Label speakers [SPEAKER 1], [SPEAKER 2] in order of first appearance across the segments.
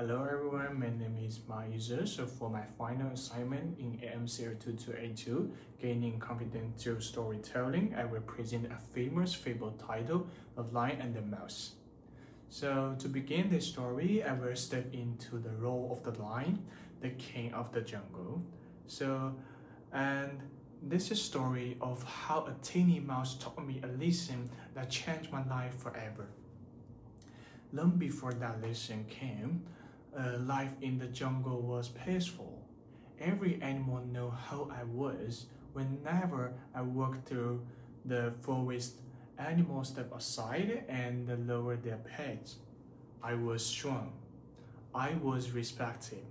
[SPEAKER 1] Hello everyone, my name is Maizu. So for my final assignment in LMCR2282, Gaining Confidence Through Storytelling, I will present a famous fable titled The Lion and the Mouse. So to begin the story, I will step into the role of the lion, the king of the jungle. And this is a story of how a teeny mouse taught me a lesson that changed my life forever. Long before that lesson came, life in the jungle was peaceful. Every animal knew how I was. Whenever I walked through the forest, animals stepped aside and lowered their heads. I was strong. I was respected.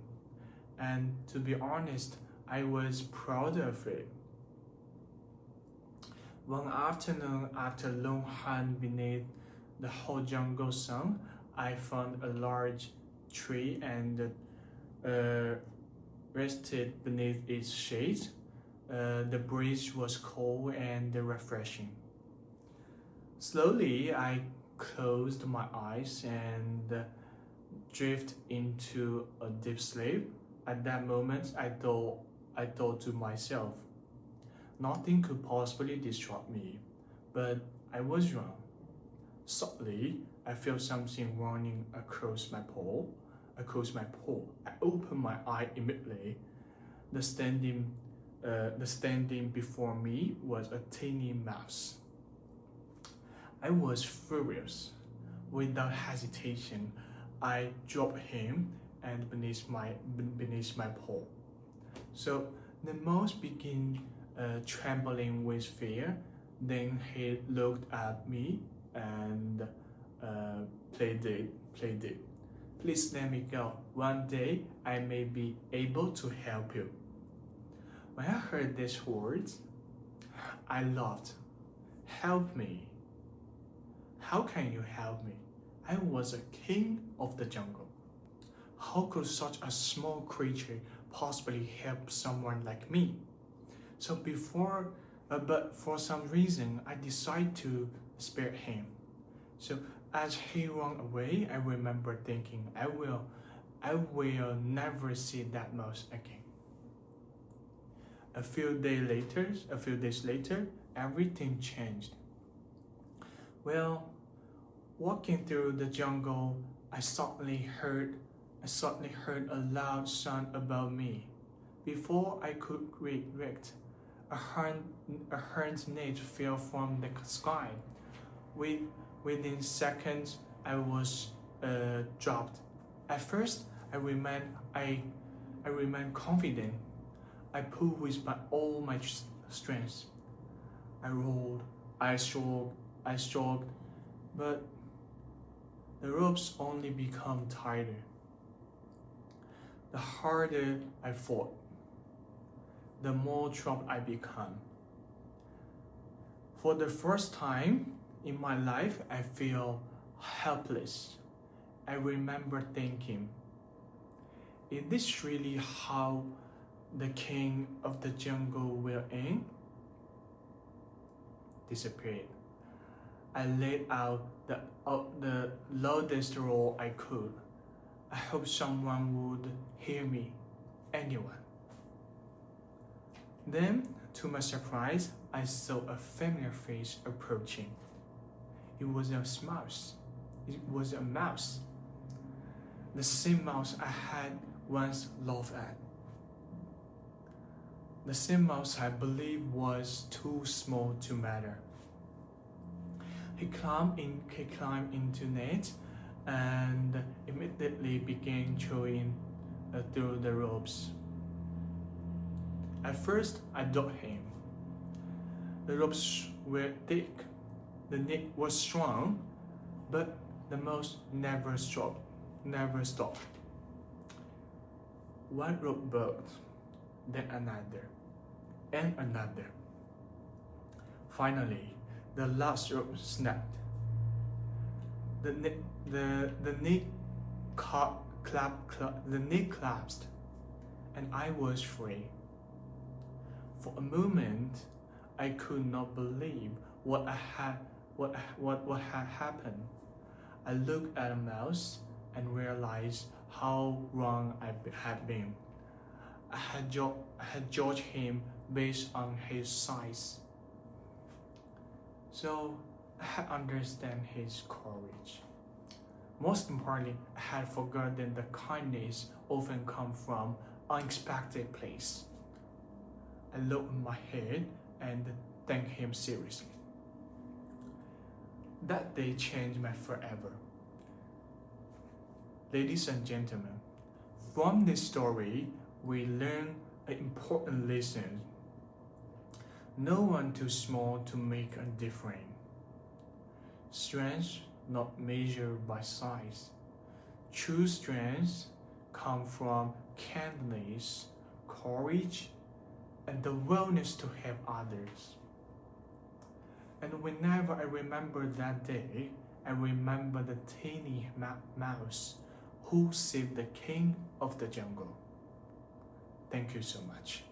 [SPEAKER 1] And to be honest, I was proud of it. One afternoon, after a long hunt beneath the whole jungle sun, I found a large tree and rested beneath its shade. The breeze was cold and refreshing. Slowly, I closed my eyes and drifted into a deep sleep. At that moment, I thought to myself, nothing could possibly disrupt me, but I was wrong. Suddenly, I felt something running across my paw. I opened my eye immediately. The standing before me was a tiny mouse. I was furious. Without hesitation, I dropped him and beneath my paw. So the mouse began trembling with fear. Then he looked at me and played it. Please let me go. One day I may be able to help you. When I heard these words, I laughed. Help me? How can you help me? I was a king of the jungle. How could such a small creature possibly help someone like me? But for some reason, I decided to spare him. So as he ran away, I remember thinking, I will never see that mouse again. A few days later, everything changed. Well, walking through the jungle, I suddenly heard a loud sound above me. Before I could react, a horned net fell from the sky. Within seconds, I was dropped. At first, I remained confident. I pulled with all my strength. I rolled, I struggled, but the ropes only become tighter. The harder I fought, the more trapped I become. For the first time in my life, I feel helpless. I remember thinking, is this really how the king of the jungle will end? Disappeared. I let out the loudest roar I could. I hope someone would hear me. Anyone. Then, to my surprise, I saw a familiar face approaching. It was a mouse. The same mouse I had once laughed at. The same mouse I believed was too small to matter. He climbed into net and immediately began chewing through the ropes. At first, I dodged him. The ropes were thick, the net was strong, but the mouse never stopped. One rope broke, then another, and another. Finally, the last rope snapped. The net collapsed, and I was free. For a moment, I could not believe what had happened. I looked at a mouse and realized how wrong I had been. I had judged him based on his size. So I had understand his courage. Most importantly, I had forgotten that kindness often comes from unexpected place. I looked at my head and thanked him seriously. That day changed me forever. Ladies and gentlemen, from this story, we learn an important lesson. No one too small to make a difference. Strength not measured by size. True strength comes from kindness, courage, and the willingness to help others. And whenever I remember that day, I remember the tiny mouse who saved the king of the jungle. Thank you so much.